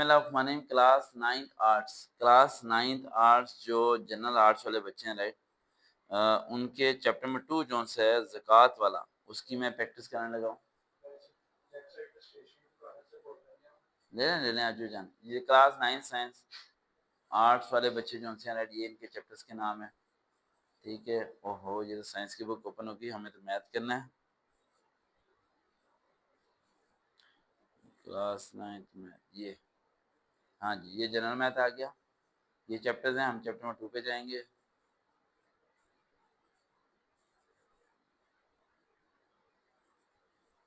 Class 9th arts जो general arts वाले बच्चे हैं राइट, उनके चैप्टर में 2 जो है ज़कात वाला, उसकी मैं प्रैक्टिस कराने लगा हूँ। ले लें आजू जान, ये क्लास 9 साइंस आर्ट्स वाले बच्चे जो हैं राइट, ये इनके चैप्टर्स के नाम है। ठीक है, ओहो ये तो साइंस की बुक ओपन होगी, हमें तो मैथ करना है। क्लास 9th में ये, हाँ जी ये जनरल मैथ आ गया। ये चैप्टर्स हैं, हम चैप्टर नंबर 2 पे जाएंगे।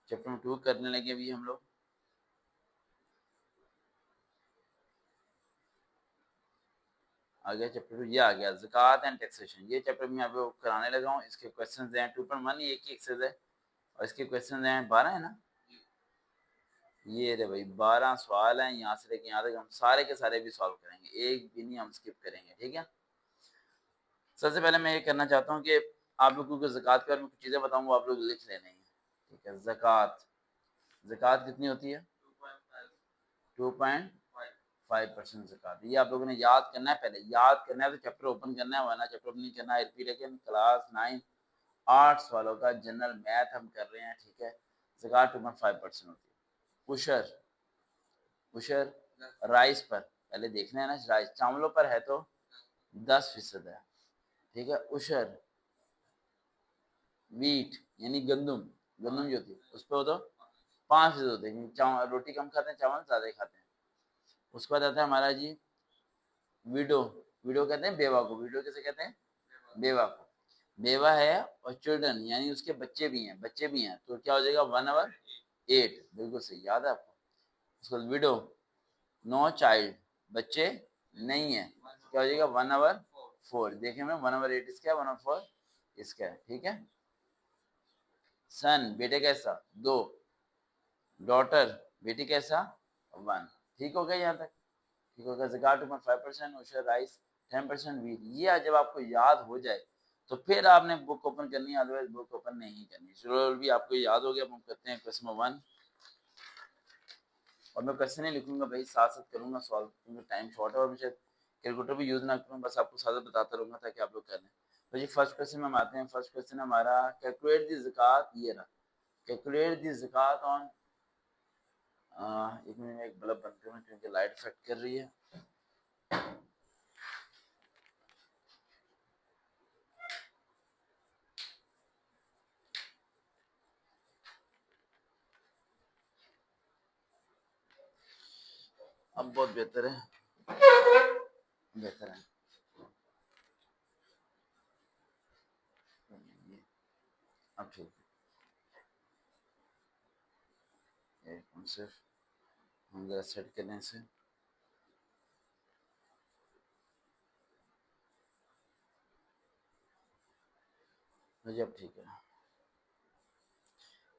चैप्टर नंबर 2 करने लगे अभी हम लोग। आ गया चैप्टर 2, ये आ गया ज़कात एंड टैक्सेशन। ये चैप्टर मैं आपको कराने लगा हूँ। इसके क्वेश्चंस हैं 2.1, ये एक ही एक्सरसाइज है और इसके क्वेश्चंस हैं 12 है ना, ये रे भाई 12 सवाल हैं, यहाँ से लेके यहाँ तक हम सारे के सारे भी सॉल्व करेंगे, एक भी नहीं हम स्किप करेंगे। ठीक है, सबसे पहले मैं ये करना चाहता हूँ कि आप लोगों को ज़कात के बारे में कुछ चीज़ें बताऊँगा, आप लोग लिख लेने हैं। ठीक है, ज़कात, ज़कात कितनी होती है? 2.5% ज़कात। ये आप लोगों ने याद करना है, पहले याद करना है तो चैप्टर ओपन करना है, वरना चैप्टर ओपन नहीं करना है। रिपीट अगेन, क्लास 9 आर्ट्स वालों का जनरल मैथ हम कर रहे हैं। ठीक है, ज़कात 2.5% होती है। उशर, उशर राइस पर, पहले देखना है ना, राइस चावलों पर है तो 10% है। ठीक है, उशर वीट यानी गंदम, गंदम जो होती है उस पर हो तो 5% होते हैं। रोटी कम खाते हैं, चावल ज़्यादा खाते हैं। उसके बाद आता है हमारा जी विडो, विडो कहते हैं बेवा को, विडो कैसे कहते हैं? बेवा को। बेवा है और चिल्ड्रन यानी उसके बच्चे भी हैं, बच्चे भी हैं, तो क्या हो जाएगा 1/8, बिल्कुल सही, याद है आपको। उसके बाद विडो, नो चाइल्ड, बच्चे नहीं है, क्या हो जाएगा 1/4। देखें मैं 1/8 इसका है, 1/4 इसका है। ठीक है, सन बेटे कैसा 2, डॉटर बेटी कैसा 1। ठीक हो गया यहाँ तक? ठीक होगा। ज़कात 2.5%, उशर राइस 10% वीट। ये जब आपको याद हो जाए तो फिर आपने बुक ओपन करनी है, अदरवाइज बुक ओपन नहीं करनी। शेड्यूल भी आपको याद हो गया। हम करते हैं क्वेश्चन नंबर 1 और मैं क्वेश्चन ही लिखूंगा भाई, साथ साथ करूंगा सॉल्व क्योंकि टाइम शॉर्ट है और मुझे कैलकुलेटर भी यूज ना करूँ, बस आपको साथ साथ बताता रहूंगा ताकि आप लोग कर लें। तो जी फर्स्ट क्वेश्चन में हम आते हैं। फर्स्ट क्वेश्चन हमारा कैलकुलेट दी ज़कात, ये रहा कैलकुलेट दी ज़कात ऑन, एक मिनट में एक बल्ब बंद करूँ क्योंकि लाइट इफेक्ट कर रही है। अब बहुत बेहतर है, बेहतर है। अब ठीक है, एक सिर्फ हम जरा सेट करने से मुझे अब ठीक है।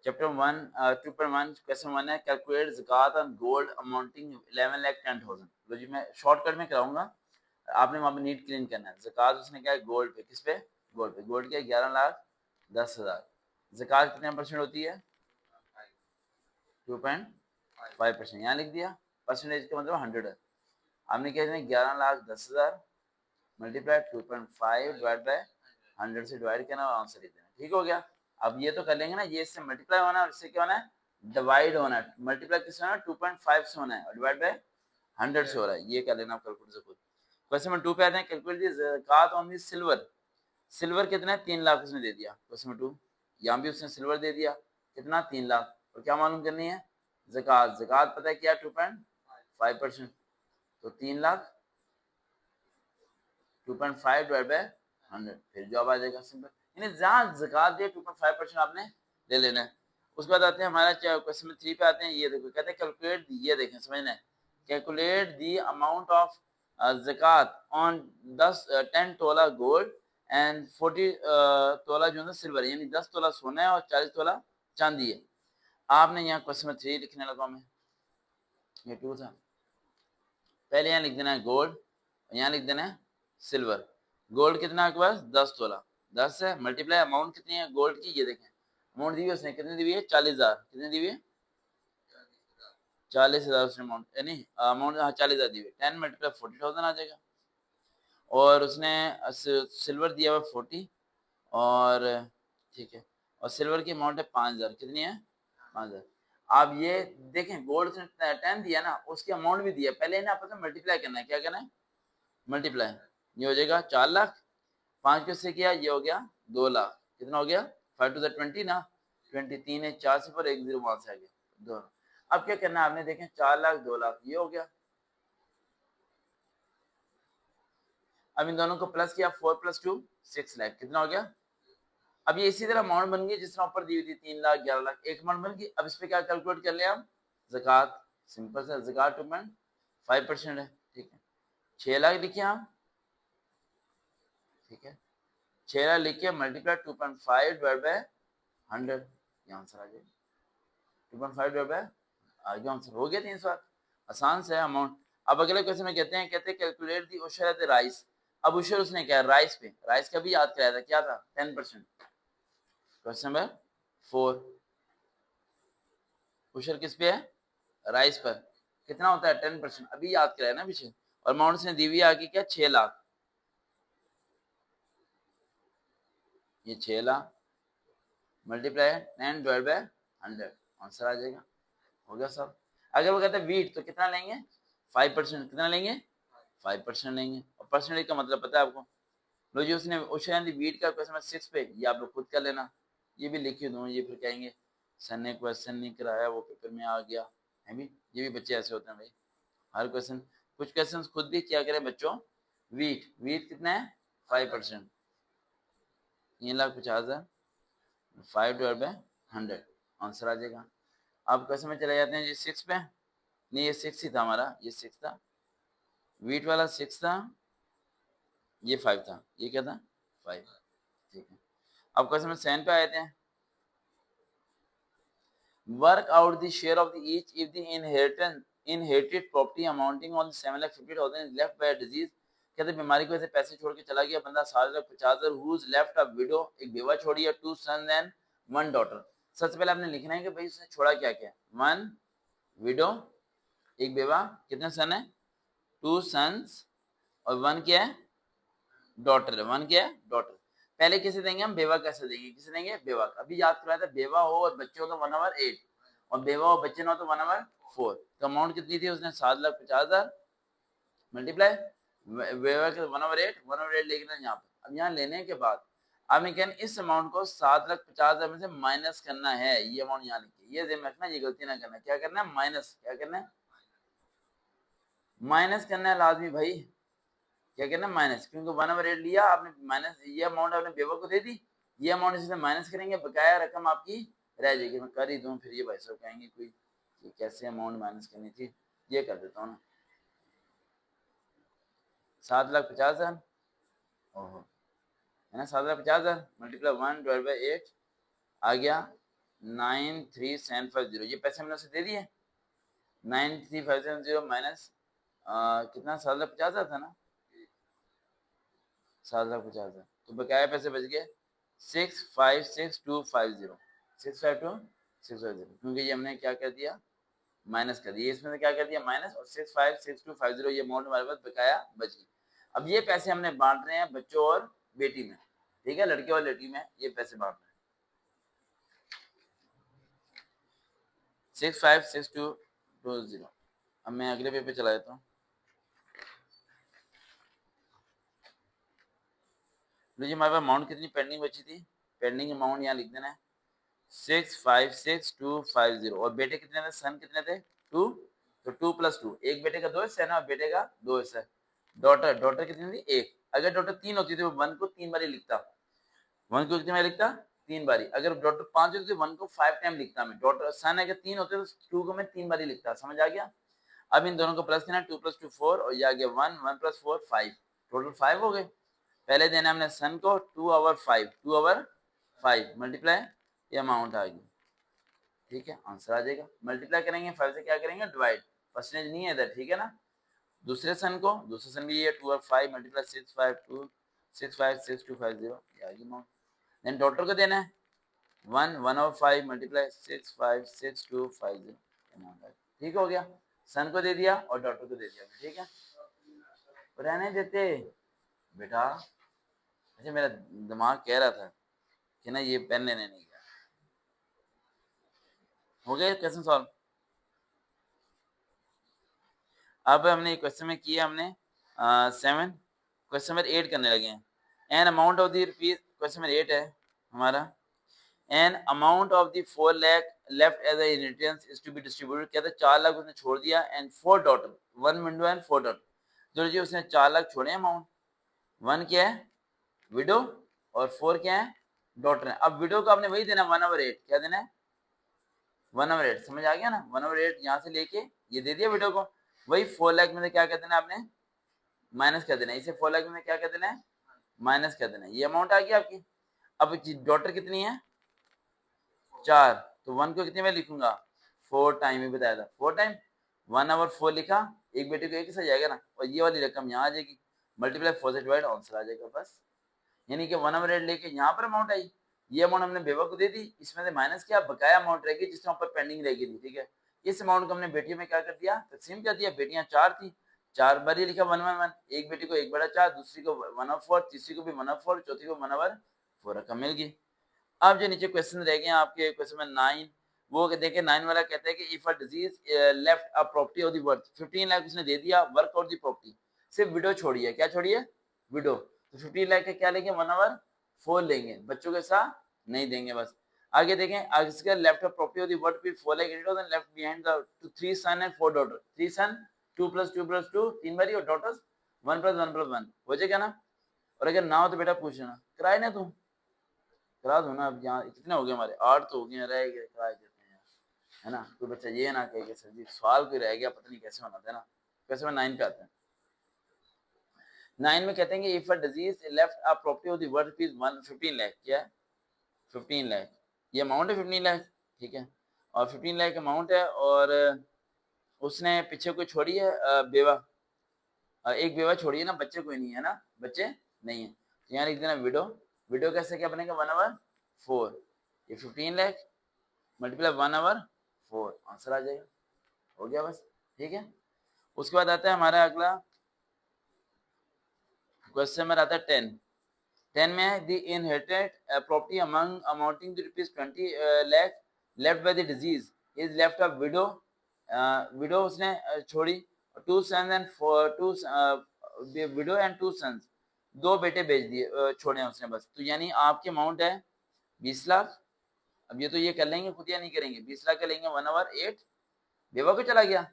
चैप्टर 1 2.1 क्वेश्चन 1 है कैलकुलेट ज़कात ऑन गोल्ड अमाउंटिंग 11,10,000। तो जी मैं शॉर्टकट में कराऊंगा, आपने वहां पे नीट क्लीन करना है। ज़कात उसने क्या है गोल्ड पे, किस पे? गोल्ड पे। गोल्ड क्या 11,10,000। ज़कात कितने परसेंट होती है? 2.5%। यहाँ लिख दिया, परसेंटेज का मतलब 100 है। आपने क्या 11,10,000 मल्टीप्लाई 2.5 डिवाइड बाय 100 से डिवाइड करना और आंसर लिख देना। ठीक हो गया। अब ये तो कर लेंगे ना, ये इससे मल्टीप्लाई होना है और इससे क्या होना है डिवाइड होना है। मल्टीप्लाई किससे होना है 2.5 से होना है और डिवाइड बाय 100 से हो रहा है। ये कर लेना आप कैलकुलेटर से खुद। क्वेश्चन नंबर 2 पे आते हैं। कैलकुलेट दी ज़कात ऑन दी सिल्वर। सिल्वर कितना है? 3 लाख उसने दे दिया। क्वेश्चन नंबर 2 यहाँ भी उसने सिल्वर दे दिया, कितना 3 लाख। और क्या मालूम करनी है? ज़कात। ज़कात पता है क्या 2.5%, तो 3 लाख 2.5 डिवाइड बाय 100, फिर जवाब आ जाएगा सिंपल। यानी जहाँ ज़कात दे 2.5% आपने ले लेना है। उसके बाद आते हैं हमारा क्वेश्चन नंबर 3 पे आते हैं। ये देखो कहते हैं कैलकुलेट दी, ये देखें समझना है, कैलकुलेट दी अमाउंट ऑफ ज़कात ऑन 10 तोला गोल्ड एंड 40 तोला जो है सिल्वर, यानी 10 तोला सोना है और 40 तोला चांदी है। आपने यहाँ क्वेश्चन नंबर 3 लिखने लगा मैं, ये 2 था। पहले यहाँ लिख देना है गोल्ड, यहाँ लिख देना है सिल्वर। गोल्ड कितना है आपके पास 10 तोला, 10 है मल्टीप्लाई अमाउंट कितनी है गोल्ड की, ये देखें अमाउंट दी हुई उसने कितनी दी हुई है 40,000। कितनी दी हुई है 40,000 उसने अमाउंट यानी अमाउंट 40,000 दी हुई, 10 मल्टीप्लाई 40,000 आ जाएगा। और उसने सिल्वर दिया हुआ 40 और ठीक है, और सिल्वर की अमाउंट है 5,000, कितनी है 5,000। आप ये देखें गोल्ड उसने 10 दिया ना, उसकी अमाउंट भी दिया, पहले ना आपस में मल्टीप्लाई करना है, क्या करना है मल्टीप्लाई। ये हो जाएगा 4 लाख, 5 किससे किया, ये हो गया 2 लाख, कितना हो गया 5 टू द 20 ना, 23 है 4 सिफर 1 0 वहां से आ गया 2। अब क्या करना है आपने, देखें 4 लाख 2 लाख ये हो गया। अब इन दोनों को प्लस किया, 4 + 2 6 लाख, कितना हो गया। अब ये इसी तरह अमाउंट बन गई जिस तरह ऊपर दी हुई थी 3 लाख 11 लाख, एक अमाउंट बन गई। अब इस पे क्या कैलकुलेट कर ले हम, ज़कात, सिंपल सा ज़कात 2.5% है, ठीक है। 6 लाख लिखिए हम, ठीक है, 6 लाख लिखिए मल्टीप्लाई 2.5 डिवाइड बाय 100, ये आंसर आ जाएगा 2.5 डिवाइड बाय, आ गया आंसर, हो गया 300। आसान से है अमाउंट। अब अगले क्वेश्चन में कहते हैं कैलकुलेट दी उशर एट राइस। अब उशर उसने क्या राइस पे, राइस का भी याद कराया था, क्या था 10%। क्वेश्चन नंबर 4, उशर किस पे है, राइस पर, कितना होता है 10%, अभी याद कराया ना पीछे। और अमाउंट से दी हुई आगे क्या 6 लाख, ये 6 lakh multiply 10 divide by 100, answer आ जाएगा, हो गया सब। अगर वो कहते हैं वीट तो कितना लेंगे 5%, कितना लेंगे 5% लेंगे। और परसेंटेज का मतलब पता है आपको, लो जी उसने ओशन वीट का क्वेश्चन 6 पे, ये आप लोग खुद कर लेना, ये भी लिखी दूँ, ये फिर कहेंगे सर ने क्वेश्चन नहीं कराया वो पेपर में आ गया है भी, ये भी बच्चे ऐसे होते हैं भाई, हर क्वेश्चन, कुछ क्वेश्चन खुद भी क्या करें बच्चों। वीट, वीट कितना है 5%, 3,50,000, 5 डिवाइड बाय 100, आंसर आ जाएगा। अब क्वेश्चन में चले जाते हैं जी 6 पे, नहीं ये 6 ही था हमारा, ये 6 था, वीट वाला 6 था, ये 5 था, ये क्या था 5, ठीक है। अब क्वेश्चन में 7 पे आए थे, work out the share of the each if the inherited property amounting on 7,50,000 is left by disease. कहते बीमारी की वजह से पैसे छोड़ के चला गया बंदा 7,50,000, who is left a window, एक बेवा छोड़ी है, 2 सन्स एंड 1 डॉटर। सबसे पहले आपने लिखना है कि भाई उसने छोड़ा क्या क्या, 1 विडो, एक बेवा, कितने सन है 2 सन्स, और 1 क्या है डॉटर है, 1 क्या है डॉटर। पहले किसे देंगे हम, बेवा कैसे देंगे, किसे देंगे बेवा। अभी याद कराया था, बेवा हो और बच्चे हो तो 1/8, और बेवा हो बच्चे ना हो तो 1/4। तो अमाउंट कितनी थी उसने 7,50,000 मल्टीप्लाई बेवा के 1/8, 1/8 लेके यहाँ पे। अब यहाँ लेने के बाद अब मैं इस अमाउंट को 7,50,000 में से माइनस करना है, ये अमाउंट यहाँ लिखिए, ये ध्यान रखना, ये गलती ना करना, क्या करना है माइनस, क्या करना है माइनस करना है लाजमी भाई, क्या करना माइनस, क्योंकि 1/8 लिया आपने माइनस, ये अमाउंट आपने बेवा को दे दी, ये अमाउंट इसमें माइनस करेंगे, बकाया रकम आपकी रह जाएगी। मैं कर ही दूं, फिर ये भाई साहब कहेंगे कोई कि कैसे अमाउंट माइनस करनी थी, ये कर देता हूँ ना, 7,50,000, ओहो है ना, 7,50,000 मल्टीप्लाई 1 डिवाइड बाई 8 आ गया 93,750, ये पैसे हमने उसे दे दिए, 93,570 माइनस कितना 7,50,000 था ना, 7,50,000, तो बकाया पैसे बच गए 656,250, 652,650, क्योंकि ये हमने क्या कर दिया माइनस कर दिया, इसमें से क्या कर दिया माइनस, और 656,250 ये अमाउंट हमारे पास बकाया बच गई। अब ये पैसे हमने बांट रहे हैं बच्चों और बेटी में, ठीक है, लड़के और लड़की में ये पैसे बांट रहे हैं, 656,220। अब मैं अगले पेज पे चला जाता हूँ, लीजिए हमारे पास अमाउंट कितनी पेंडिंग बची थी, पेंडिंग अमाउंट यहाँ लिख देना है 656,250, और बेटे कितने थे, सन कितने थे 2, तो 2 + 2, एक बेटे का 2 हिस्सा है ना, बेटे का 2 हिस्सा है। डॉटर, डॉटर कितनी थी 1, अगर डॉटर 3 होती तो 1 को 3 बारी लिखता, 1 को कितनी बारी लिखता 3 बारी, अगर डॉटर 5 होती तो 1 को 5 टाइम लिखता मैं, डॉटर सन अगर 3 होते तो 2 को मैं 3 बारी लिखता, समझ आ गया। अब इन दोनों को प्लस करना, 2 + 2 4, और ये आ गया 1, 1 + 4 5, टोटल 5 हो गए। पहले देना हमने सन को 2/5, 2/5 मल्टीप्लाई, ये अमाउंट आ गई, ठीक है, आंसर आ जाएगा। मल्टीप्लाई करेंगे 5 से, क्या करेंगे डिवाइड, परसेंटेज नहीं है इधर, ठीक है ना। दूसरे सन को, दूसरे सन भी ये 2/5 मल्टीप्लाई 656,250, ये आ गई अमाउंट। देन डॉटर को देना है 1, 1/5 मल्टीप्लाई 656,250, अमाउंट आ गई। ठीक हो गया, सन को दे दिया और डॉटर को दे दिया, ठीक है। रहने देते बेटा, अच्छा मेरा दिमाग कह रहा था कि ना ये पेन लेने नहीं गया। हो गया क्वेश्चन सॉल्व। अब हमने क्वेश्चन में किया हमने 7, क्वेश्चन नंबर 8 करने लगे हैं। An amount of the rupees, question number 8 है हमारा, an amount of the 4 lakh left as a inheritance is to be distributed, कहते हैं 4 लाख उसने छोड़ दिया, and 4 daughter, 1 widow and 4 daughter, जो जी उसने 4 लाख छोड़े अमाउंट, 1 क्या है विडो और 4 क्या है डॉटर है। अब विडो को आपने वही देना 1/8, क्या देना है 1/8, समझ आ गया ना, 1/8 यहाँ से लेके ये दे दिया विडो को, वही 4 लाख में से क्या कर देना आपने माइनस कर देना है, इसे 4 लाख में क्या कर देना है माइनस कर देना है, ये अमाउंट आ गई आपकी। अब डॉटर कितनी है 4, तो 1 को कितने में लिखूंगा 4 टाइम, ही बताया था 4 टाइम, 1/4 लिखा, एक बेटे को एक से जाएगा ना, और ये वाली रकम यहाँ आ जाएगी, मल्टीप्लाई 4 से डिवाइड, आंसर आ जाएगा बस। यानी कि 1/8 लेके यहाँ पर अमाउंट आई, ये अमाउंट हमने बेवा को दे दी, इसमें से माइनस किया, बकाया अमाउंट रहेगी जिसमें ऊपर पेंडिंग रहेगी थी, ठीक है। इस अमाउंट को हमने बेटियों में क्या कर दिया तकसीम कर दिया, बेटियां 4 थी, 4 बार ये लिखा 1/1, एक बेटी को 1/4, दूसरी को 1/4, तीसरी को भी 1/4, चौथी को 1/4, रकम मिल गई। अब जो नीचे क्वेश्चन रह गए आपके क्वेश्चन में 9, वो देखिए 9 वाला कहता है कि if a disease left a property of the worth 15 lakh उसने दे दिया, वर्क आउट द प्रॉपर्टी, सिर्फ विडो छोड़ी है, क्या छोड़ी है विडो, तो 15 लाख का क्या लेंगे 1/4 लेंगे, बच्चों के साथ नहीं देंगे बस। आगे देखें, इसका left of property of the worth with 4 lakh 80,000 left behind the 3 son and 4 daughter, 3 son 2 + 2 + 2 3 बारी, और डॉटर्स 1 + 1 + 1 हो जाएगा ना। और अगर ना हो तो बेटा पूछ लेना, कराए ना तुम करा दो ना, अब यहाँ कितने हो गए हमारे 8 तो हो गए, रह गए करा देते हैं है ना, कोई बच्चा ये ना कहे कि सर जी सवाल कोई रह गया पता नहीं कैसे होना था ना। कैसे में 9 पे आते हैं, 9 में कहते हैं कि if a disease left a property of the worth is 15 lakh, क्या है 15 लाख, ये अमाउंट है 15 लाख, ठीक है, और 15 लाख अमाउंट है, और उसने पीछे कोई छोड़ी है बेवा, एक बेवा छोड़ी है ना, बच्चे कोई नहीं है ना, बच्चे नहीं है, तो यहाँ लिख देना विडो, विडो कैसे क्या बनेगा 1/4, ये 15 लाख मल्टीप्लाई 1/4, आंसर आ जाएगा, हो गया बस, ठीक है। उसके बाद आता है हमारा अगला क्वेश्चन नंबर आता है 10, 10 में है the inherited property among amounting to ₹20 lakh left by the disease is left a widow, widow उसने छोड़ी, 2 sons and 2 widow and 2 sons, 2 बेटे भेज दिए छोड़े हैं उसने बस, तो यानी आपकी अमाउंट है 20 लाख। अब ये तो ये कर लेंगे खुद या नहीं करेंगे, 20 लाख का लेंगे 1/8, बेवा को चला गया,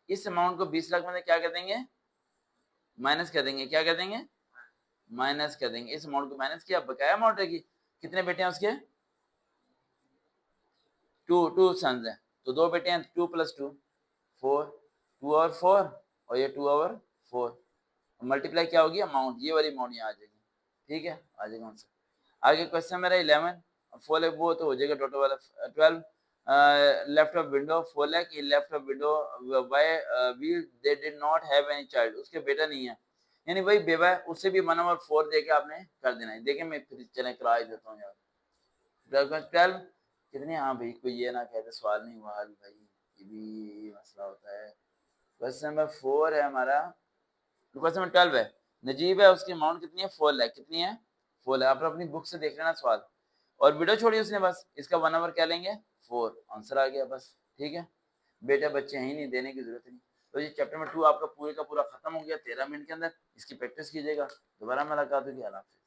इस अमाउंट को 20 लाख में से क्या कर देंगे माइनस कर देंगे, क्या कर देंगे माइनस कर देंगे, इस अमाउंट को माइनस किया, बकाया अमाउंट रहेगी, कितने बेटे हैं उसके 2 सन्स हैं, तो 2 बेटे हैं, 2 + 2 4, 2/4, और ये 2/4, मल्टीप्लाई क्या होगी अमाउंट, ये वाली अमाउंट यहाँ आ जाएगी, ठीक है, आ जाएगा आंसर। आगे क्वेश्चन मेरा 11, 4 लाख वो तो हो जाएगा टोटल वाला, 12 लेफ्ट ऑफ विंडो 4 लाख, ये left of window why we they did not have any child, उसके बेटा नहीं है, यानी वही बेवा है, उससे भी 1/4 देके आपने कर देना है। देखिए मैं फिर चले करा ही देता हूँ यार, 12 कितने, हाँ भाई कोई ये ना कहते सवाल नहीं हुआ हल भाई, ये भी मसला होता है। क्वेश्चन नंबर 4 है हमारा, क्वेश्चन नंबर 12 है, नजीब है उसकी अमाउंट कितनी है 4 लाख, कितनी है 4 लाख, आप अपनी बुक से देख लेना सवाल, और वीडियो छोड़ी उसने बस, इसका 1/4 क्या लेंगे 4, आंसर आ गया बस, ठीक है। बेटे बच्चे हैं ही नहीं, देने की जरूरत नहीं। तो ये चैप्टर नंबर 2 आपका पूरे का पूरा खत्म हो गया 13 मिनट के अंदर, इसकी प्रैक्टिस कीजिएगा, दोबारा मुलाकात होगी, अल्लाह हाफिज़।